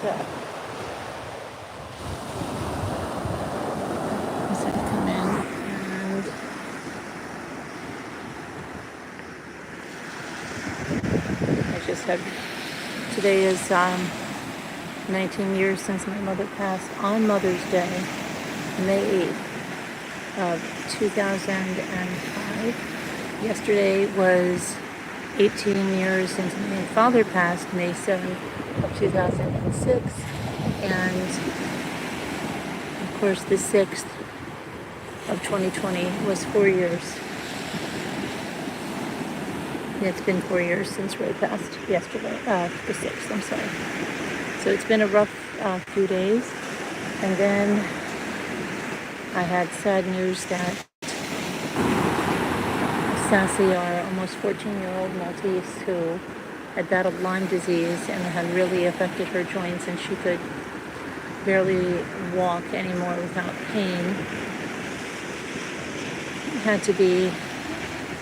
as I come in, and I just had, today is 19 years since my mother passed on Mother's Day, May 8th of 2005. Yesterday was 18 years since my father passed, May 7th of 2006. And of course, the 6th of 2020 was 4 years. It's been 4 years since Ray passed yesterday, the 6th, I'm sorry. So it's been a rough few days. And then I had sad news that Sassy, our almost 14-year-old Maltese, who had battled Lyme disease and had really affected her joints, and she could barely walk anymore without pain, had to be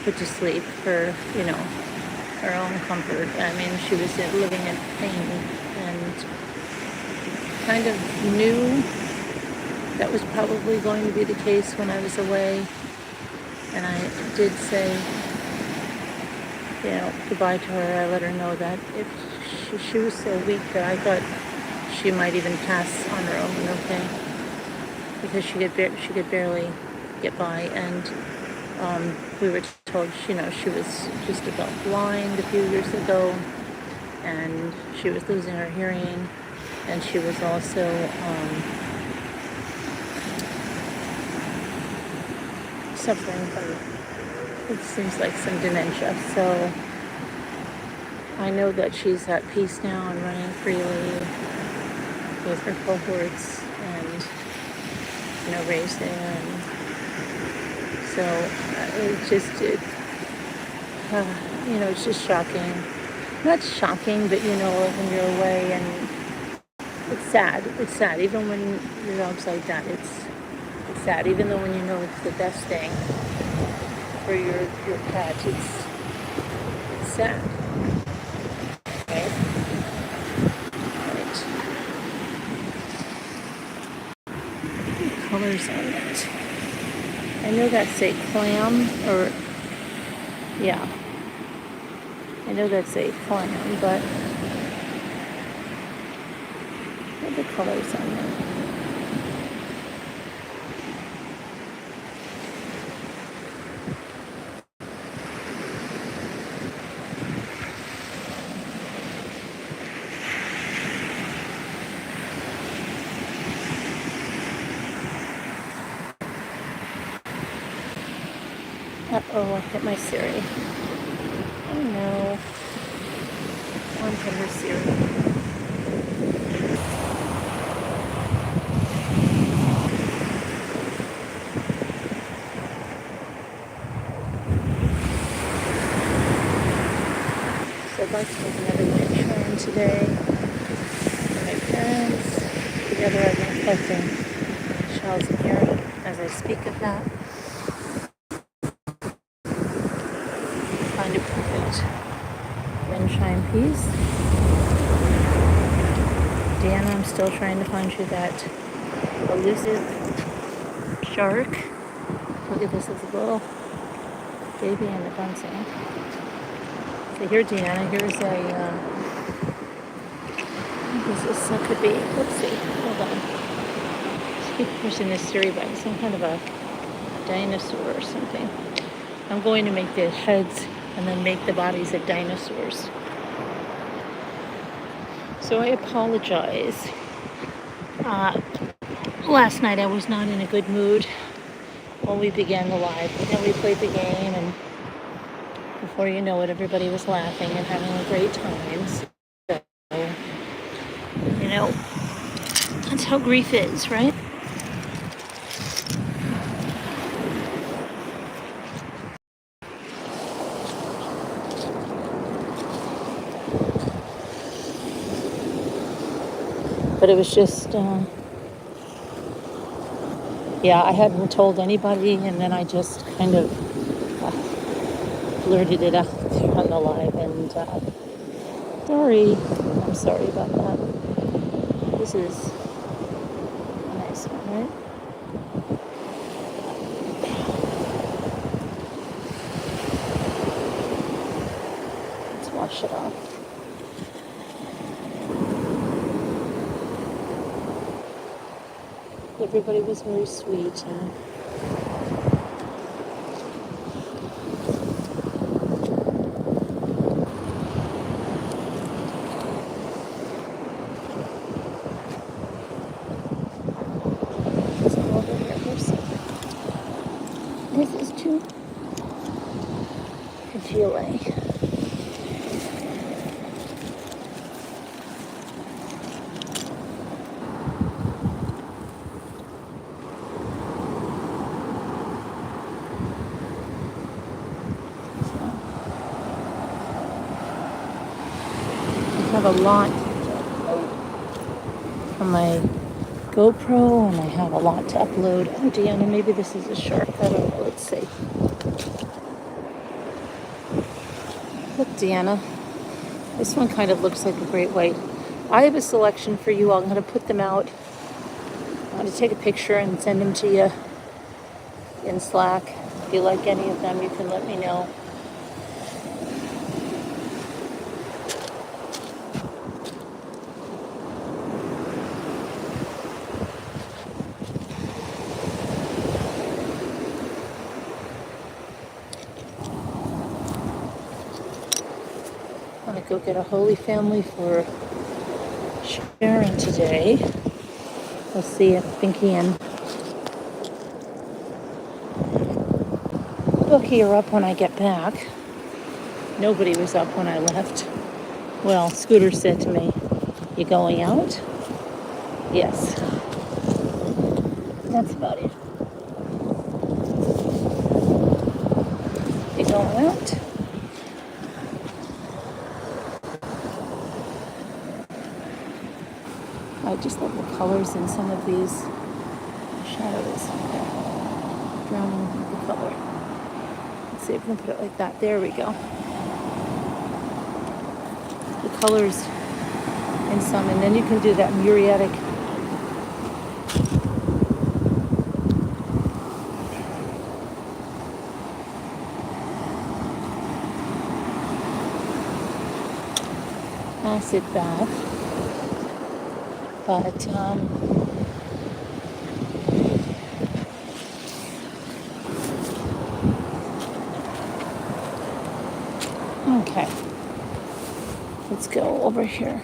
put to sleep for, her own comfort. I mean, she was living in pain, and kind of knew that was probably going to be the case when I was away. And I did say, goodbye to her. I let her know that if she was so weak that I thought she might even pass on her own, okay? Because she could barely get by, and we were told, she was just about blind a few years ago, and she was losing her hearing, and she was also suffering from, it seems like, some dementia. So I know that she's at peace now and running freely with her cohorts, and Ray's there, and so it's just shocking. Not shocking, but when you're away, and it's sad. It's sad, even when your dog's like that. It's sad, even though when it's the best thing for your cat. It's sad. Okay. Right. What colors on it? I know that's a clam, or yeah. I know that's a clam, but what are the colors on it? Uh-oh, I hit my Siri. Oh no. One tender Siri. So I'd like to make another wind chime today for my parents. Together I've been collecting shells and hearing as I speak of that. Find a perfect wind chime piece. Deanna, I'm still trying to find you that elusive shark. Look at this, it's a little baby in the bunting. So here, Deanna, here's that could be, let's see, hold on. I keep pushing this Siri button, some kind of a dinosaur or something. I'm going to make the heads and then make the bodies of dinosaurs. So I apologize. Last night I was not in a good mood when we began the live. But then we played the game, and before you know it, everybody was laughing and having a great time. So, that's how grief is, right? But it was just, I hadn't told anybody, and then I just kind of blurted it out on the live, and I'm sorry about that. this is a nice one, right? Let's wash it off. Everybody was very sweet and this is too GLA. I have a lot on my GoPro, and I have a lot to upload. Oh, Deanna, maybe this is a shark. I don't know. Let's see. Look, Deanna. This one kind of looks like a great white. I have a selection for you. I'm going to put them out. I'm going to take a picture and send them to you in Slack. If you like any of them, you can let me know. I'm going to go get a Holy Family for Sharon today. We'll see if Pinky and Bookie are up when I get back. Nobody was up when I left. Well, Scooter said to me, "You going out?" Yes. That's about it. You going out? I just love the colors in some of these shadows. Drowning in the color. Let's see if we can put it like that. There we go. The colors in some, and then you can do that muriatic. Acid bath. But, okay. Let's go over here.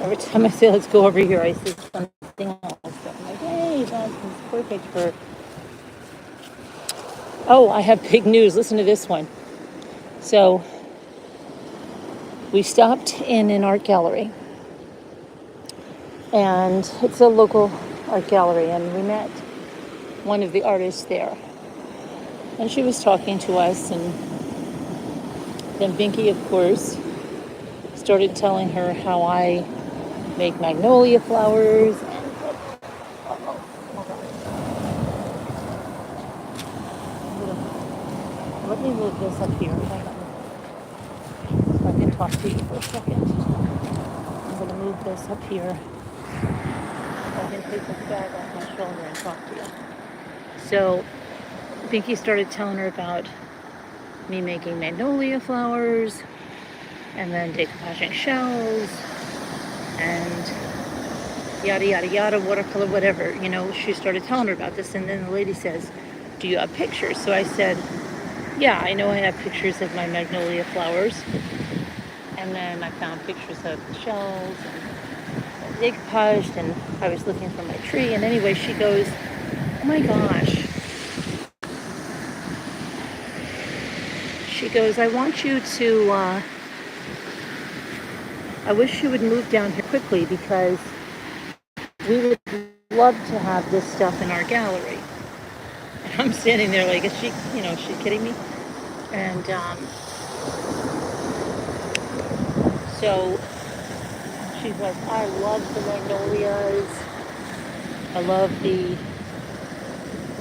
Every time I say let's go over here, I see something else. I'm like, hey, that's perfect for... Oh, I have big news. Listen to this one. So... we stopped in an art gallery, and it's a local art gallery, and we met one of the artists there, and she was talking to us, and then Binky, of course, started telling her how I make magnolia flowers, and let me move this up here. I can talk to you for a second. I'm going to move this up here. I can take this bag off my shoulder and talk to you. So, Pinky started telling her about me making magnolia flowers, and then decoupaging shells, and yada yada yada, watercolor, whatever. You know, she started telling her about this, and then the lady says, "Do you have pictures?" So I said, "Yeah, I know I have pictures of my magnolia flowers." And then I found pictures of the shells and decoupaged, and I was looking for my tree. And anyway, she goes, "Oh my gosh." She goes, "I want you to, I wish you would move down here quickly, because we would love to have this stuff in our gallery." And I'm standing there like, is she, you know, she's kidding me? And, so she's like, "I love the magnolias. I love the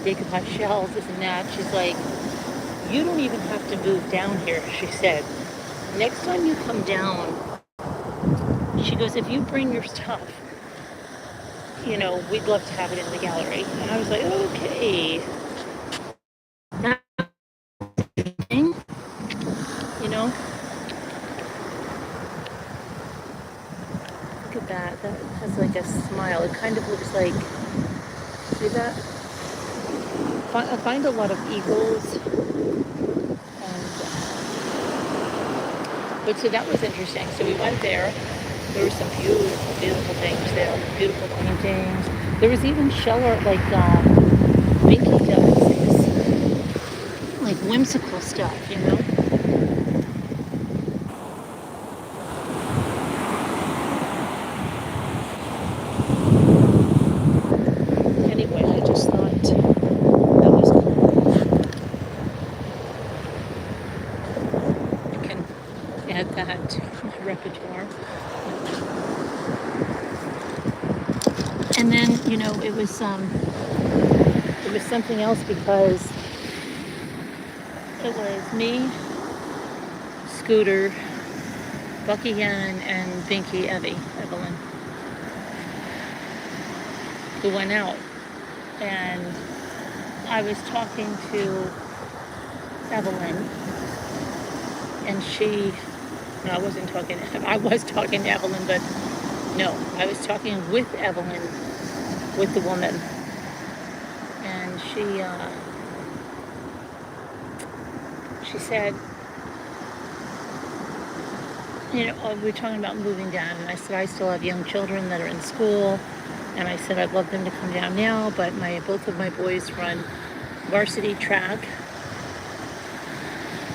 decoupage shells, this and that." She's like, "You don't even have to move down here," she said. "Next time you come down, She goes, if you bring your stuff, we'd love to have it in the gallery. And I was like, okay. You know, look at that. That has like a smile. It kind of looks like, see that? I find a lot of eagles. And, but so that was interesting. So we went there. There were some beautiful, beautiful things there. Beautiful paintings. There was even shell art like Binky does. This, like whimsical stuff, Anyway, I just thought that was cool. I can add that to my repertoire. And then, it was something else because it was me, Scooter, Bucky Ann, and Binky Evelyn, who went out. And I was talking to Evelyn, and I was talking to Evelyn, but no, I was talking with Evelyn, with the woman. And she said, we were talking about moving down, and I said, I still have young children that are in school, and I said, I'd love them to come down now, but both of my boys run varsity track,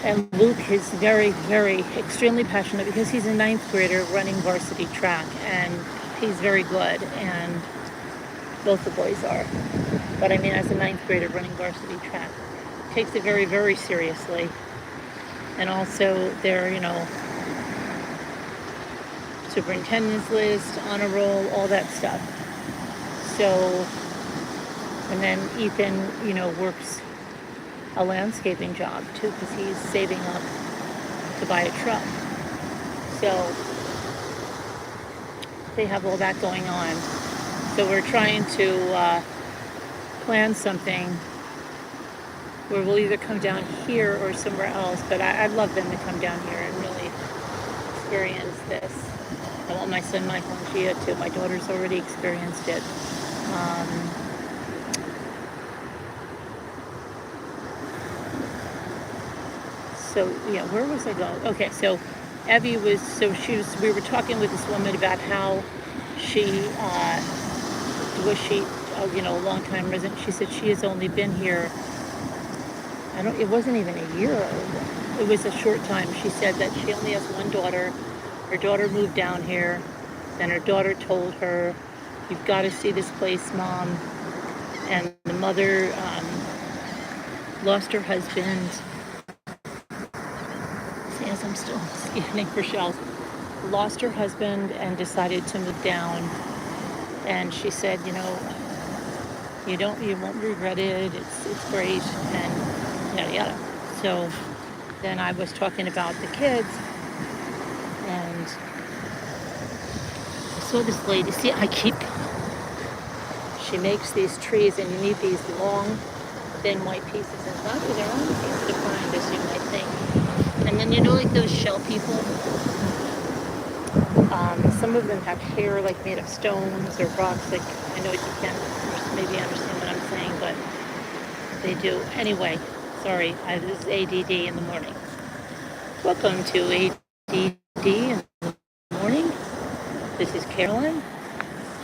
and Luke is very, very, extremely passionate because he's a 9th grader running varsity track, and he's very good, and both the boys are. But I mean, as a 9th grader running varsity track, takes it very, very seriously. And also they're, superintendent's list, honor roll, all that stuff. So, and then Ethan, works a landscaping job too, because he's saving up to buy a truck. So they have all that going on. So we're trying to plan something where we'll either come down here or somewhere else, but I'd love them to come down here and really experience this. I want my son Michael and Gia too. My daughter's already experienced it. So yeah, where was I going? Okay, so Evie we were talking with this woman about how she a long time resident. She said she has only been here, it wasn't even a year. It was a short time. She said that she only has one daughter. Her daughter moved down here. Then her daughter told her, you've got to see this place, Mom. And the mother lost her husband. See, as I'm still scanning for shells. Lost her husband and decided to move down. And she said, you won't regret it. It's great, and yada yada. So then I was talking about the kids, and I saw this lady. See, she makes these trees, and you need these long, thin white pieces. And not that they're only easy to find, as you might think. And then like those shell people. Some of them have hair like made of stones or rocks. Like, I know you can't maybe understand what I'm saying, but they do. Anyway, sorry, this is ADD in the morning. Welcome to ADD in the morning. This is Carolyn.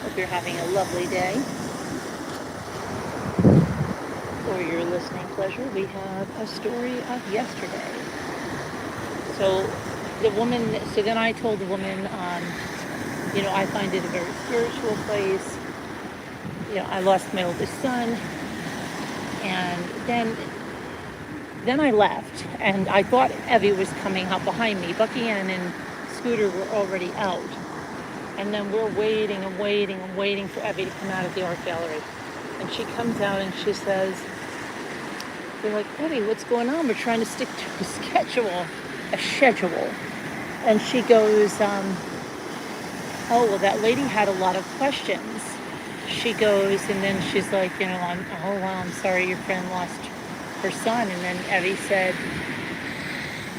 Hope you're having a lovely day. For your listening pleasure, we have a story of yesterday. So then I told the woman, I find it a very spiritual place. I lost my oldest son, and then I left, and I thought Evie was coming out behind me. Bucky Ann and Scooter were already out, and then we're waiting and waiting and waiting for Evie to come out of the art gallery, and she comes out and she says, they're like, Evie, what's going on? We're trying to stick to a schedule. And she goes, Oh, well, that lady had a lot of questions. She goes, and then she's like, oh, wow, I'm sorry your friend lost her son. And then Evie said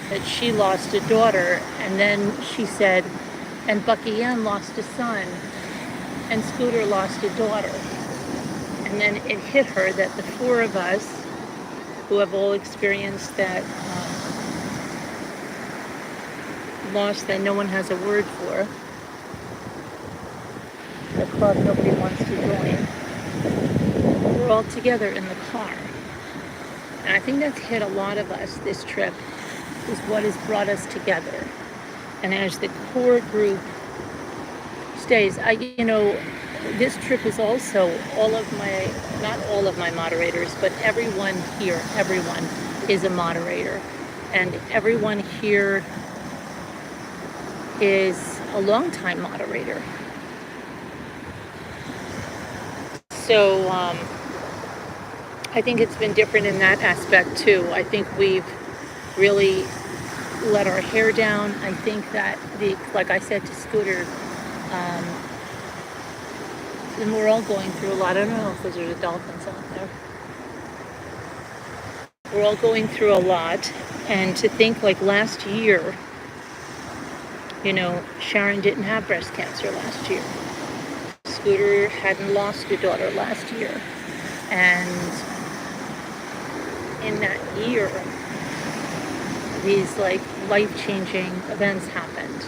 that she lost a daughter. And then she said, and Bucky Ann lost a son. And Scooter lost a daughter. And then it hit her that the four of us who have all experienced that loss that no one has a word for, the club nobody wants to join, we're all together in the car. And I think that's hit a lot of us. This trip is what has brought us together. And as the core group stays, this trip is also not all of my moderators, but everyone here, everyone is a moderator. And everyone here is a longtime moderator. So I think it's been different in that aspect too. I think we've really let our hair down. I think that like I said to Scooter, and we're all going through a lot. I don't know if there's dolphins out there. We're all going through a lot. And to think like last year, Sharon didn't have breast cancer last year. Scooter hadn't lost a daughter last year. And in that year, these like life-changing events happened.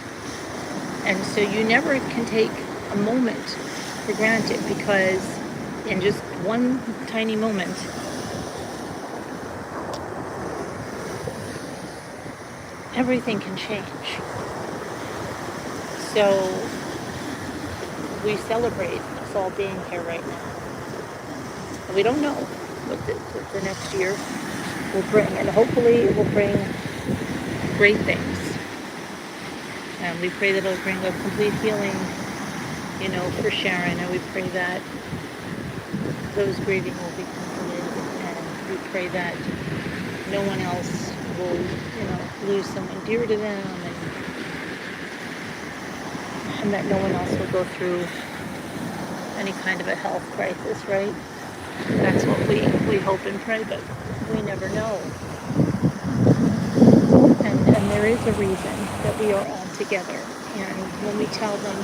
And so you never can take a moment for granted, because in just one tiny moment, everything can change. So we celebrate us all being here right now. And we don't know what the next year will bring. And hopefully it will bring great things. And we pray that it'll bring a complete healing, for Sharon. And we pray that those grieving will be completed. And we pray that no one else will, lose someone dear to them. And that no one else will go through any kind of a health crisis, right? That's what we hope and pray, but we never know. And there is a reason that we are all together. And when we tell them,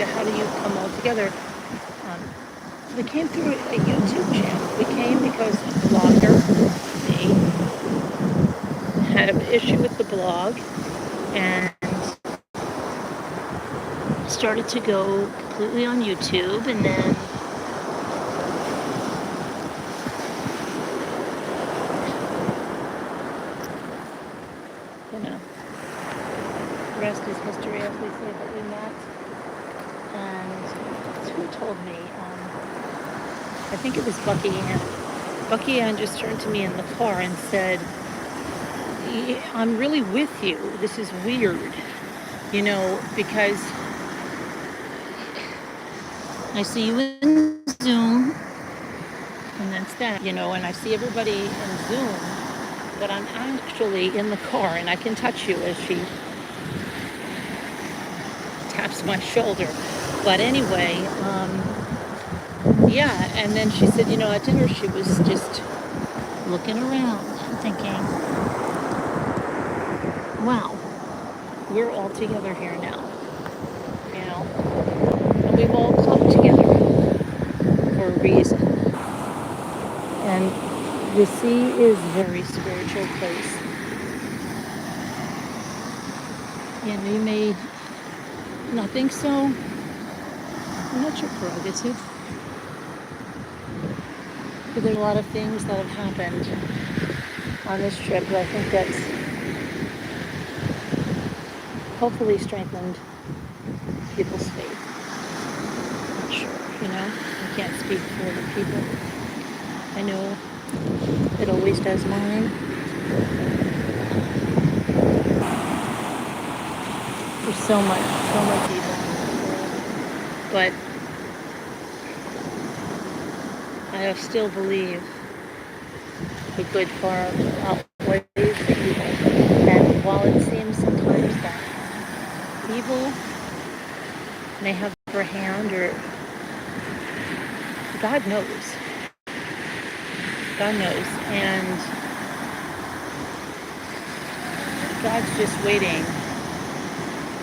how do you come all together? We came through a YouTube channel. We came because a blogger, me, had an issue with the blog and started to go completely on YouTube, and then the rest is history, as we say, that we met. And who told me? I think it was Bucky Ann. Bucky Ann just turned to me in the car and said, I'm really with you. This is weird, because I see you in Zoom, and that's that, and I see everybody in Zoom, but I'm actually in the car, and I can touch you as she taps my shoulder. But anyway, and then she said, at dinner she was just looking around and thinking, wow, we're all together here now, and we've all come together for a reason. And the sea is a very spiritual place. You may not think so, and that's your prerogative. But there's a lot of things that have happened on this trip that I think that's hopefully strengthened people's faith. I'm not sure, I can't speak for other people. I know it always does mine. There's so much evil in this world. But I still believe the good far outweighs the evil. And while it seems sometimes that evil may have her hand, or God knows. God knows. And God's just waiting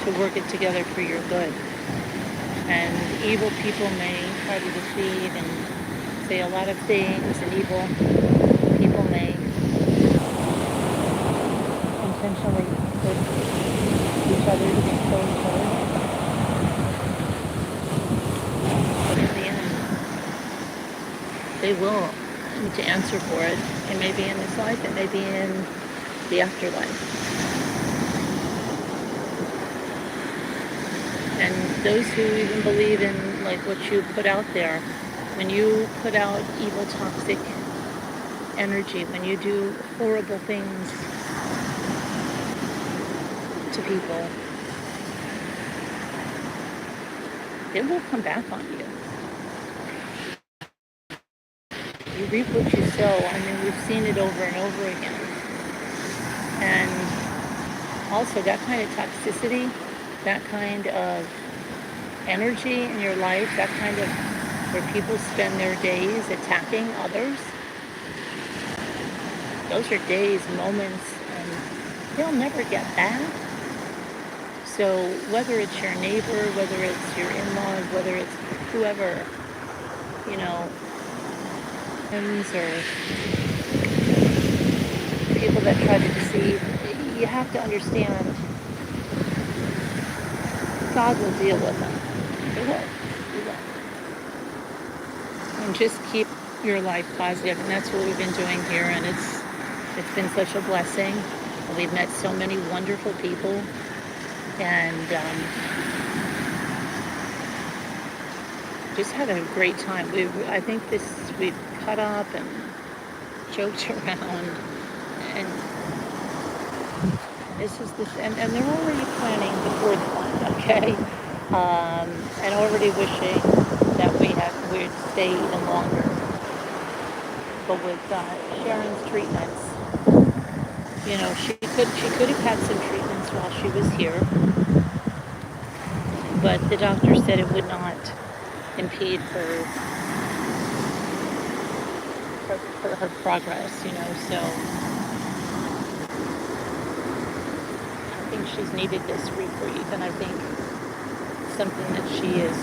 to work it together for your good. And evil people may try to deceive and say a lot of things, and evil people may intentionally put each other to kill each other. But in the end, they will need to answer for it. It may be in this life, it may be in the afterlife. And those who even believe in like what you put out there, when you put out evil, toxic energy, when you do horrible things to people, it will come back on you. You reap what you sow. I mean, we've seen it over and over again. And also that kind of toxicity, that kind of energy in your life, that kind of where people spend their days attacking others, those are days, moments, and they'll never get back. So whether it's your neighbor, whether it's your in-laws, whether it's whoever, you know, friends or people that try to deceive, you have to understand God will deal with them. He will. He will. And just keep your life positive. And that's what we've been doing here. And it's been such a blessing. We've met so many wonderful people. And just had a great time. I think we've cut up and joked around. And and they're already planning the fourth one, okay? And already wishing that we'd stay even longer. But with Sharon's treatments, you know, she could have had some treatments while she was here, but the doctor said it would not impede her progress, you know, so I think she's needed this reprieve, and I think something that she is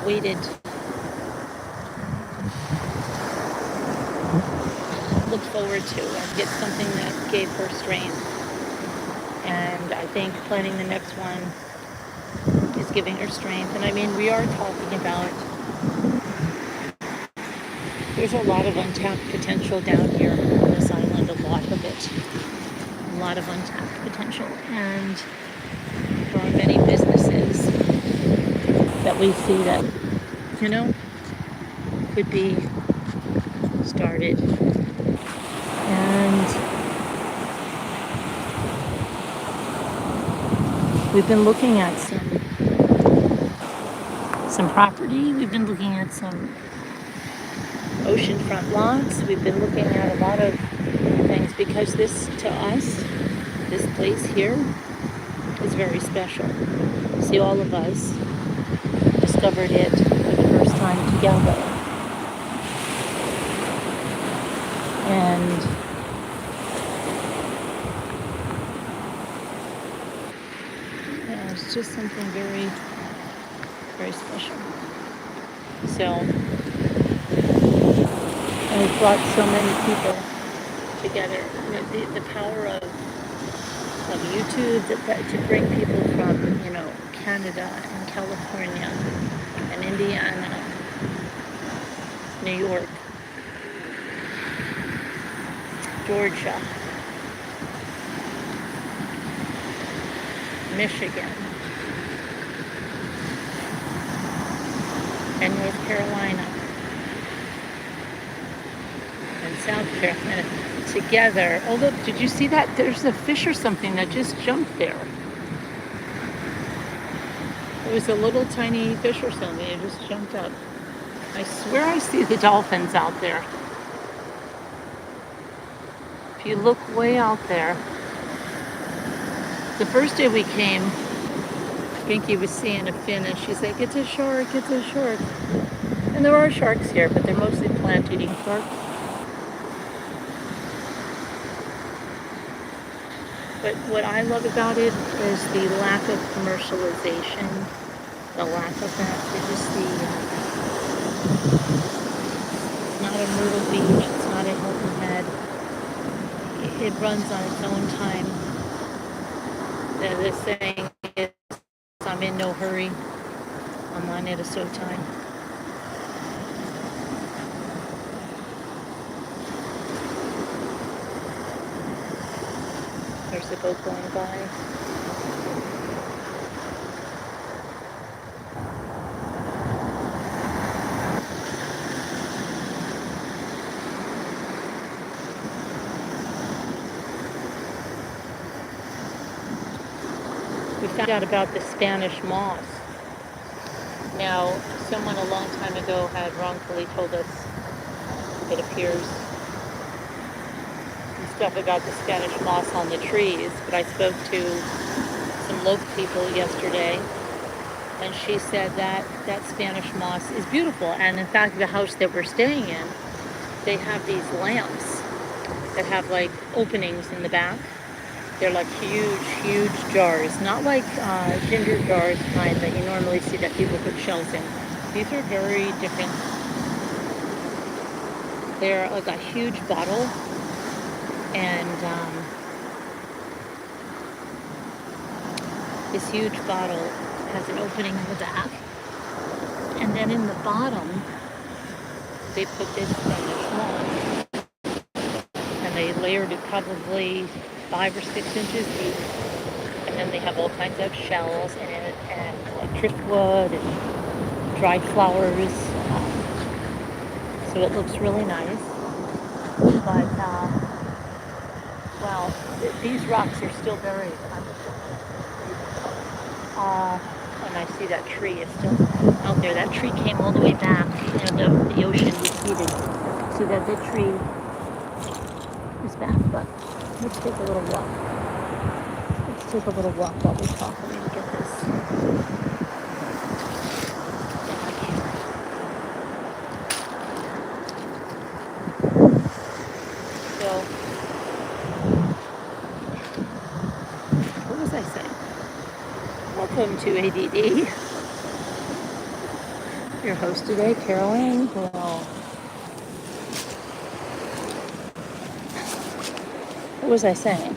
waited, looked forward to, and get something that gave her strength. And I think planning the next one is giving her strength. And I mean, we are talking about, there's a lot of untapped potential down here on this island, a lot of it. A lot of untapped potential. And there are many businesses that we see that, could be started. And we've been looking at some property. We've been looking at some oceanfront lots. We've been looking at a lot of things because this, to us, this place here is very special. See, all of us discovered it for the first time together. And it's just something very, very special. So, and we've brought so many people together. The power of YouTube to bring people from, Canada and California and Indiana, New York, Georgia, Michigan, and North Carolina, and South Carolina together. Oh, look, did you see that? There's a fish or something that just jumped there. It was a little tiny fish or something. It just jumped up. I swear I see the dolphins out there. if you look way out there, the first day we came, Pinky was seeing a fin and she's like, it's a shark, it's a shark. And there are sharks here, but they're mostly plant-eating sharks. But what I love about it is the lack of commercialization, the lack of that. It's not a Myrtle Beach, it's not a Hilton Head. It runs on its own time. The saying is, I'm in no hurry. I'm on it a so time. There's a boat going by. We found out about the Spanish moss. Now, someone a long time ago had wrongfully told us, it appears, stuff about the Spanish moss on the trees, but I spoke to some local people yesterday, and she said that that Spanish moss is beautiful. And in fact, the house that we're staying in, they have these lamps that have like openings in the back. They're like huge jars, not like ginger jars kind that you normally see that people put shells in. These are very different. They're like a huge bottle, and this huge bottle has an opening in the back, and then in the bottom they put this Spanish moss, and they layered it probably 5 or 6 inches deep, and then they have all kinds of shells in it, and like driftwood and dried flowers, so it looks really nice. But well, these rocks are still buried. And I see that tree is still out there. That tree came all the way back. You know, the ocean receded, so that the tree is back. But let's take a little walk. Let's take a little walk while we talk. Let me get this bag here. So, what was I saying? Welcome to ADD. Your host today, Caroline. Well, what was I saying?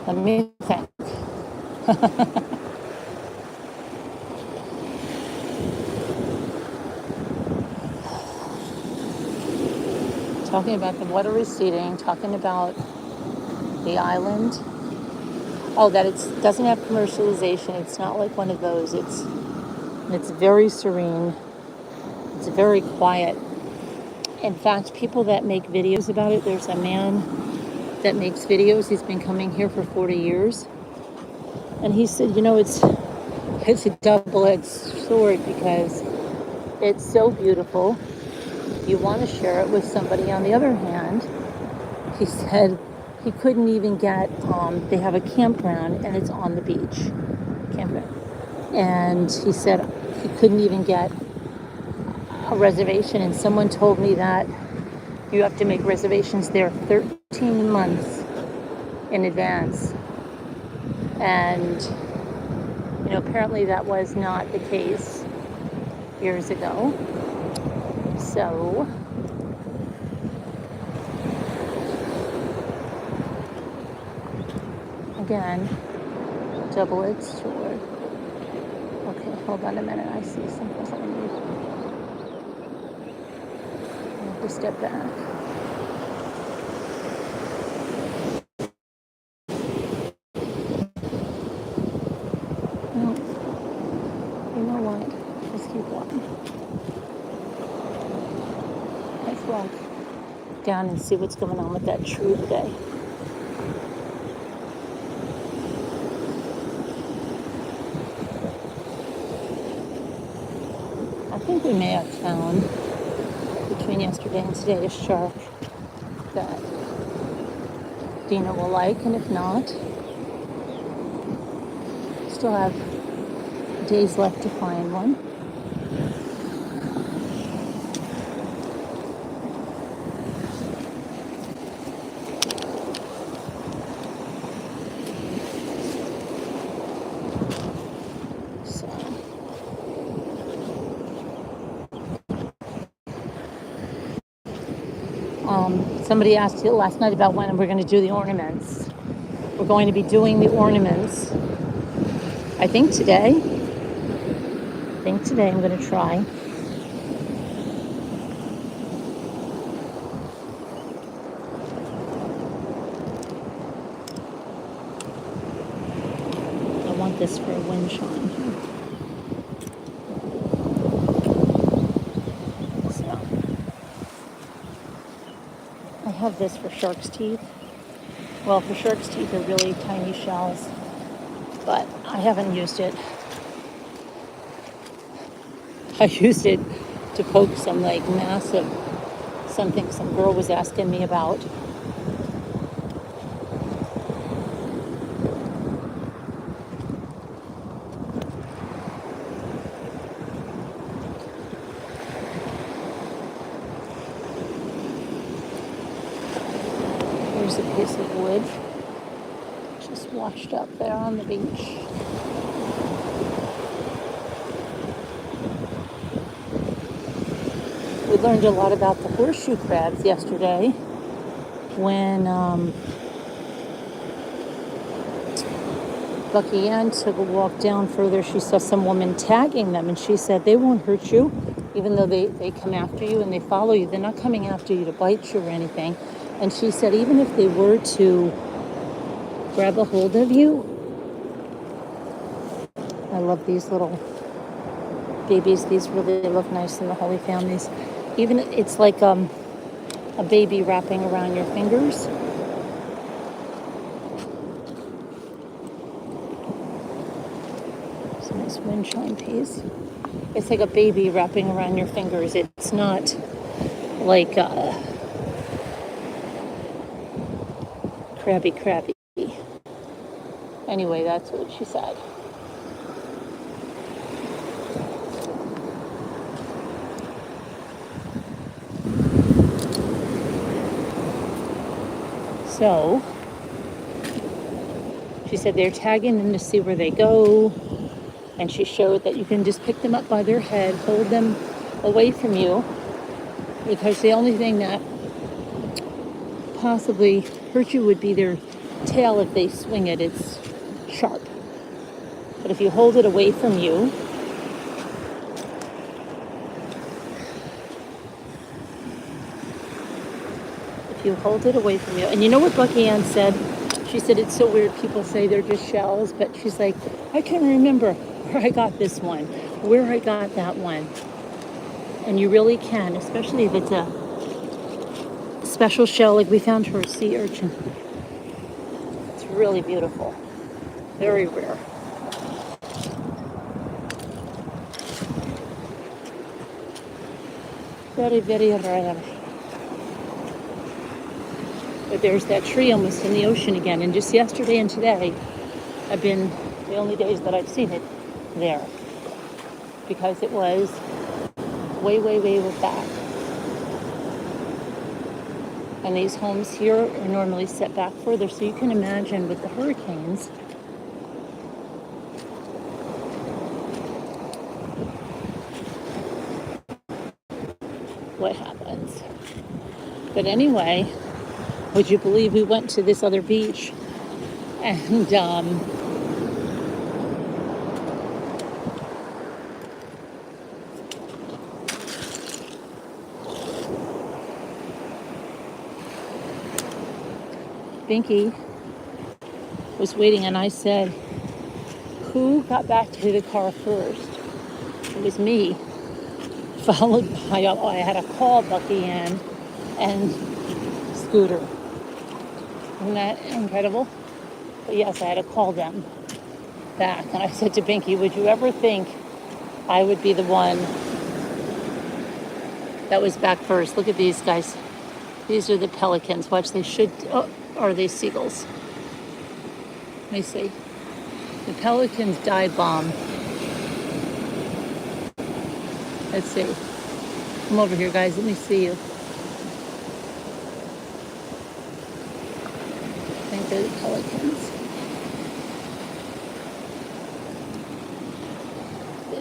Let me think. Talking about the water receding, talking about the island. Oh, that it doesn't have commercialization. It's not like one of those. It's very serene. It's very quiet. In fact, people that make videos about it, there's a man that makes videos. He's been coming here for 40 years. And he said, you know, it's a double-edged sword because it's so beautiful. You want to share it with somebody. On the other hand, he said he couldn't even get, they have a campground and it's on the beach. Campground. And he said he couldn't even get a reservation, and someone told me that you have to make reservations there 13 months in advance. And, you know, apparently that was not the case years ago. So, again, double-edged sword. Okay, hold on a minute. I see something I need. I have to step back. No. You know what? Let's keep walking. Let's walk down and see what's going on with that tree today. I think we may have found between yesterday and today a shark that Dina will like, and if not, still have days left to find one. Somebody asked you last night about when we're going to do the ornaments. We're going to be doing the ornaments, I think today. I'm going to try. I want this for a wind chime. So, I have this for shark's teeth. Well, for shark's teeth, they're really tiny shells, but I haven't used it. I used it to poke some like massive something some girl was asking me about. Here's a piece of wood just washed up there on the beach. We learned a lot about the horseshoe crabs yesterday when Bucky Ann took a walk down further. She saw some woman tagging them, and she said they won't hurt you, even though they come after you and they follow you. They're not coming after you to bite you or anything. And she said even if they were to grab a hold of you, I love these little babies. These really look nice in the Holy Families. Even it's like a baby wrapping around your fingers. It's a nice wind chime piece. It's like a baby wrapping around your fingers. It's not like crabby. Anyway, that's what she said. So, she said they're tagging them to see where they go, and she showed that you can just pick them up by their head, hold them away from you, because the only thing that possibly hurt you would be their tail if they swing it. It's sharp. But if you hold it away from you, and you know what Bucky Ann said? She said it's so weird people say they're just shells, but she's like, I can't remember where I got this one, where I got that one. And you really can, especially if it's a special shell like we found her sea urchin. It's really beautiful. Very rare. Very, very rare. But there's that tree almost in the ocean again. And just yesterday and today have been the only days that I've seen it there. Because it was way back. And these homes here are normally set back further. So you can imagine with the hurricanes, what happens. But anyway, would you believe we went to this other beach and Binky was waiting, and I said, who got back to the car first? It was me, followed by, I had to call Bucky Ann and Scooter. Isn't that incredible? But yes, I had to call them back. And I said to Binky, would you ever think I would be the one That was back first. Look at these guys. These are the pelicans. Watch, they should, oh, are they seagulls? Let me see. The pelicans dive bomb. Let's see. Come over here, guys. Let me see you. I think they're the pelicans.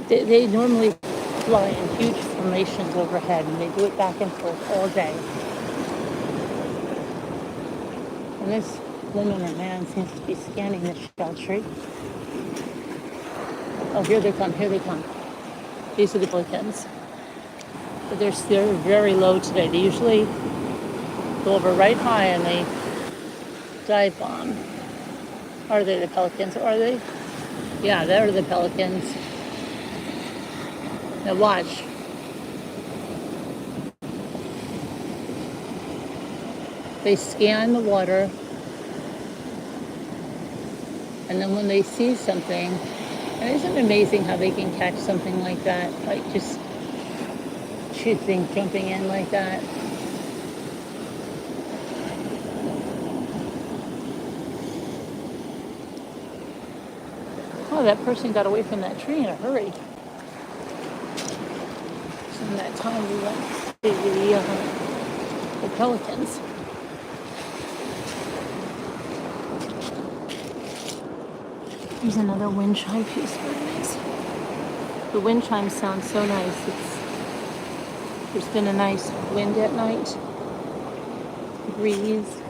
They normally fly in huge formations overhead, and they do it back and forth all day. And this woman or man seems to be scanning the shell tree. Oh, here they come, here they come. These are the pelicans. But they're very low today. They usually go over right high and they dive bomb. Are they the pelicans? Are they? Yeah, they're the pelicans. Now watch. They scan the water, and then when they see something, and isn't it amazing how they can catch something like that? Like just shooting, jumping in like that. Oh, that person got away from that tree in a hurry. In that time we went to the pelicans. Here's another wind chime piece. Very nice. The wind chimes sound so nice. There's been a nice wind at night. Breeze.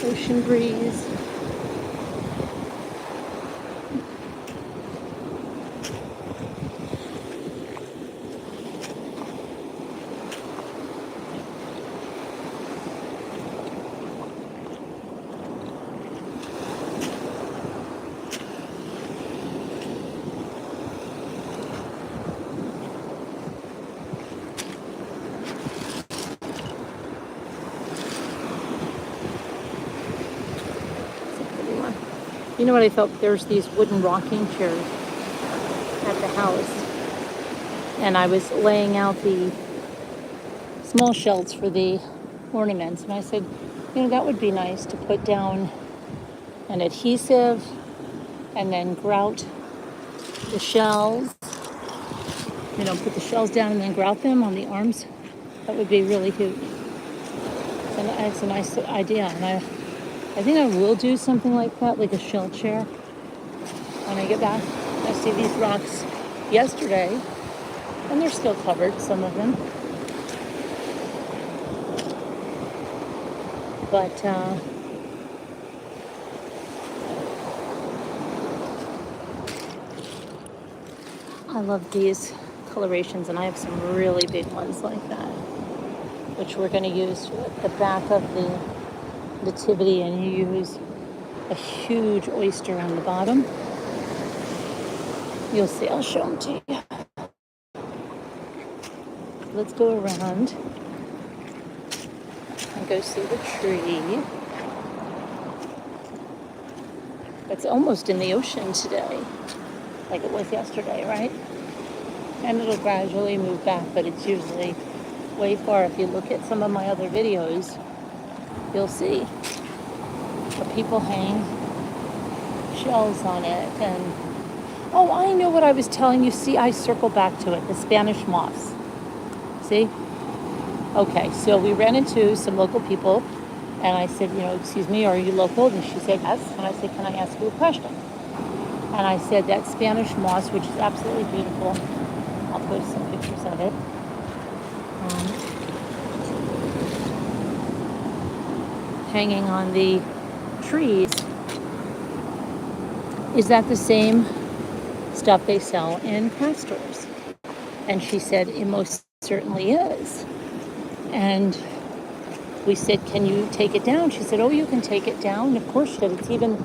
Ocean breeze. You know what I felt? There's these wooden rocking chairs at the house. And I was laying out the small shells for the ornaments. And I said, you know, that would be nice to put down an adhesive and then grout the shells. You know, put the shells down and then grout them on the arms. That would be really cute. And it's a nice idea. And I think I will do something like that, like a shell chair, when I get back. I see these rocks yesterday, and they're still covered, some of them. But, I love these colorations, and I have some really big ones like that, which we're going to use at the back of the nativity, and you use a huge oyster on the bottom. You'll see, I'll show them to you. Let's go around and go see the tree. It's almost in the ocean today, like it was yesterday, right? And it'll gradually move back, but it's usually way far. If you look at some of my other videos, you'll see where people hang shells on it. And oh, I know what I was telling you. See, I circle back to it, the Spanish moss. See? Okay, so we ran into some local people, and I said, you know, excuse me, are you local? And she said, yes. And I said, can I ask you a question? And I said, that Spanish moss, which is absolutely beautiful, I'll post some pictures of it. Hanging on the trees, is that the same stuff they sell in craft stores? And she said, it most certainly is. And we said, can you take it down? She said, oh, you can take it down. Of course you could.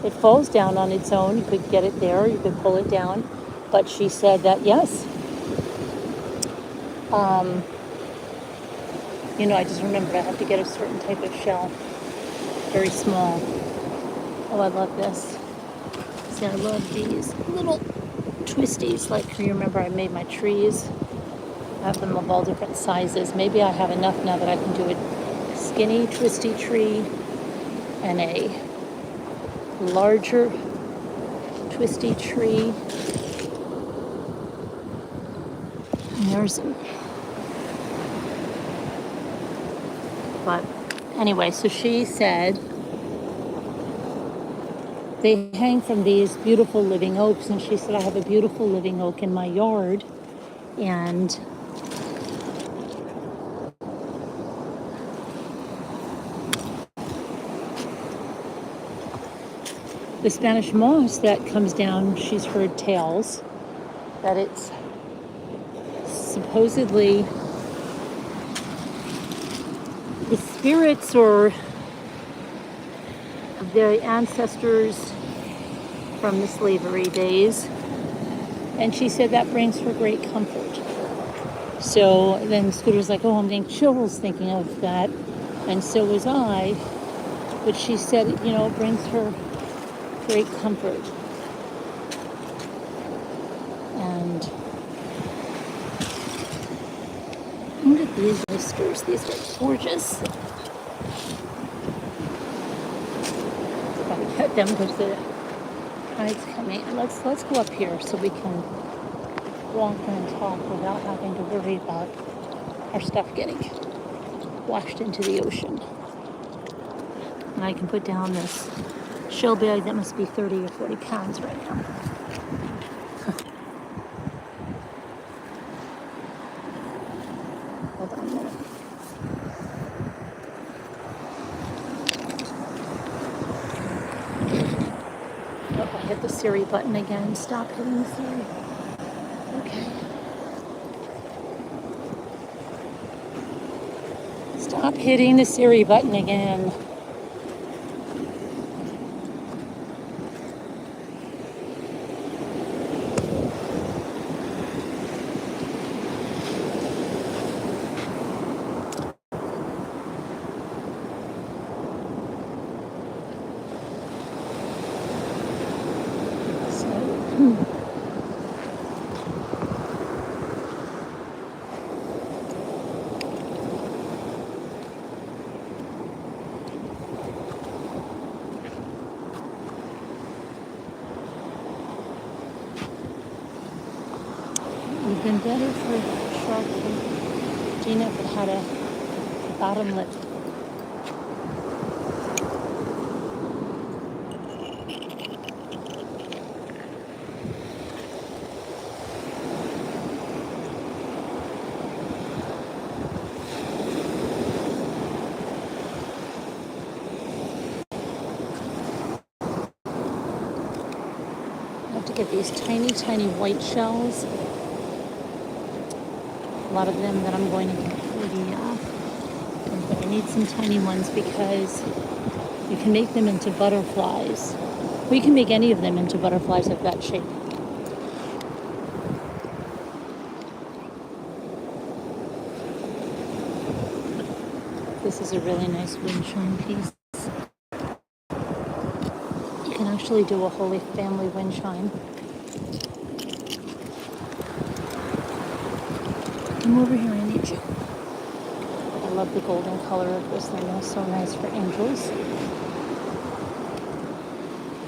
It falls down on its own. You could get it there, you could pull it down. But she said that, yes. You know, I just remembered I have to get a certain type of shell. Very small. Oh, I love this. See, I love these little twisties. Like, you remember I made my trees have them of all different sizes. Maybe I have enough now that I can do a skinny twisty tree and a larger twisty tree. And there's, but anyway, so she said they hang from these beautiful living oaks, and she said, I have a beautiful living oak in my yard, and the Spanish moss that comes down, she's heard tales that it's supposedly the spirits or the ancestors from the slavery days, and she said that brings her great comfort. So then Scooter's like, oh, I'm getting chills thinking of that, and so was I. But she said, you know, it brings her great comfort. And look at these oysters. These are gorgeous. Gotta cut them because the tide's coming. Let's go up here so we can walk and talk without having to worry about our stuff getting washed into the ocean. And I can put down this shell bag that must be 30 or 40 pounds right now. Hold on a minute. Oh, I hit the Siri button again. Stop hitting the Siri. Okay. Stop hitting the Siri button again. Would have been better for Shark and Gina if it had a bottom lip. I have to get these tiny, tiny white shells. A lot of them that I'm going to get for the, but I need some tiny ones because you can make them into butterflies. We can make any of them into butterflies of that shape. This is a really nice windchime piece. You can actually do a Holy Family windchime. Come over here, I need you. I love the golden color of this. They're so nice for angels.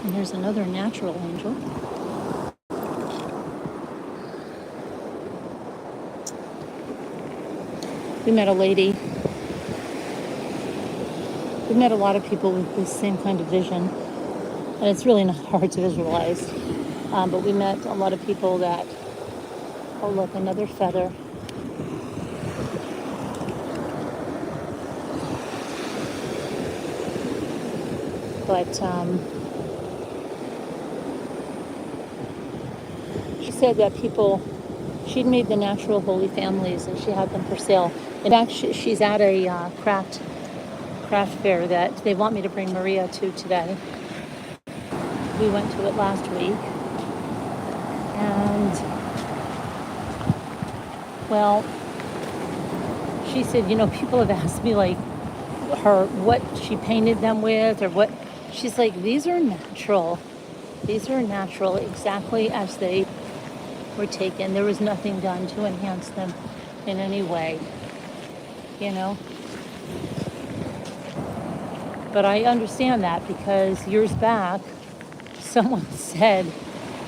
And here's another natural angel. We met a lady. We met a lot of people with this same kind of vision. And it's really not hard to visualize. But we met a lot of people that, oh look, another feather. But she said that people, she'd made the natural holy families and she had them for sale. In fact, she's at a craft fair that they want me to bring Maria to today. We went to it last week. And, well, she said, you know, people have asked me, like, her, what she painted them with or what. She's like, these are natural. These are natural exactly as they were taken. There was nothing done to enhance them in any way, you know. But I understand that because years back, someone said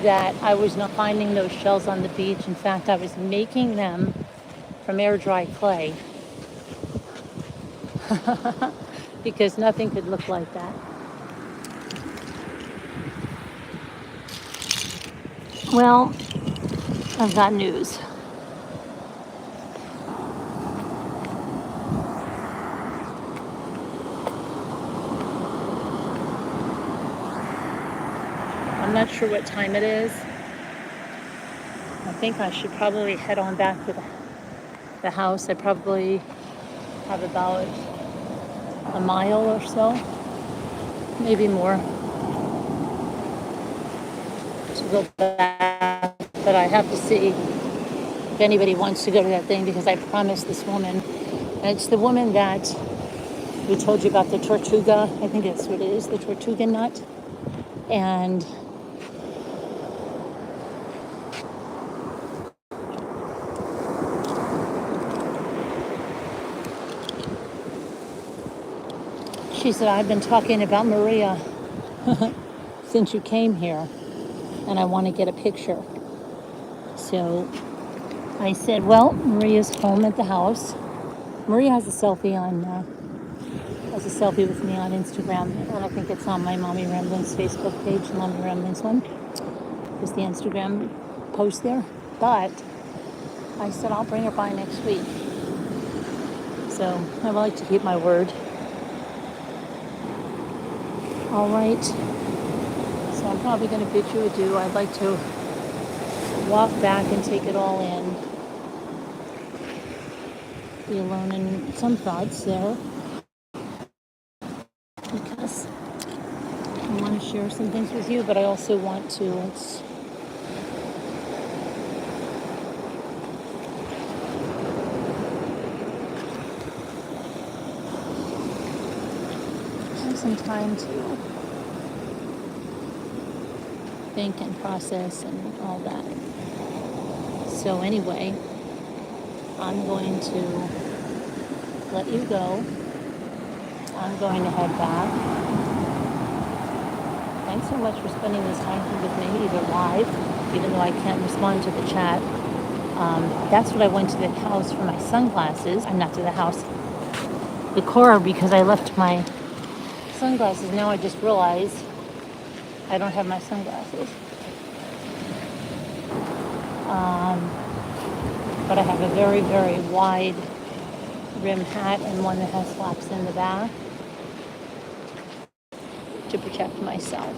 that I was not finding those shells on the beach. In fact, I was making them from air dry clay because nothing could look like that. Well, I've got news. I'm not sure what time it is. I think I should probably head on back to the house. I probably have about a mile or so, maybe more, to go back. But I have to see if anybody wants to go to that thing because I promised this woman, and it's the woman that we told you about, the Tortuga. I think that's what it is, the Tortuga nut. And she said, I've been talking about Maria since you came here, and I want to get a picture. So I said, well, Maria's home at the house. Maria has a selfie with me on Instagram, and I think it's on my Mommy Ramblings Facebook page, Mommy Ramblings one, is the Instagram post there. But I said I'll bring her by next week. So I like to keep my word. All right. So I'm probably going to bid you adieu. I'd like to walk back and take it all in. Be alone in some thoughts there. Because I want to share some things with you, but I also want to have some time to think and process and all that. So anyway, I'm going to let you go. I'm going to head back. Thanks so much for spending this time with me, either live, even though I can't respond to the chat. That's what I went to the house for my sunglasses. I'm not to the house, the car, because I left my sunglasses. Now I just realized I don't have my sunglasses. But I have a very, very wide rim hat and one that has flaps in the back to protect myself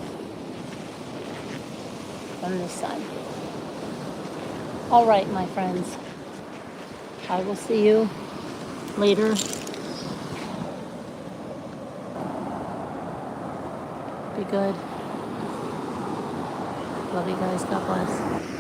from the sun. All right, my friends. I will see you later. Be good. Love you guys. God bless.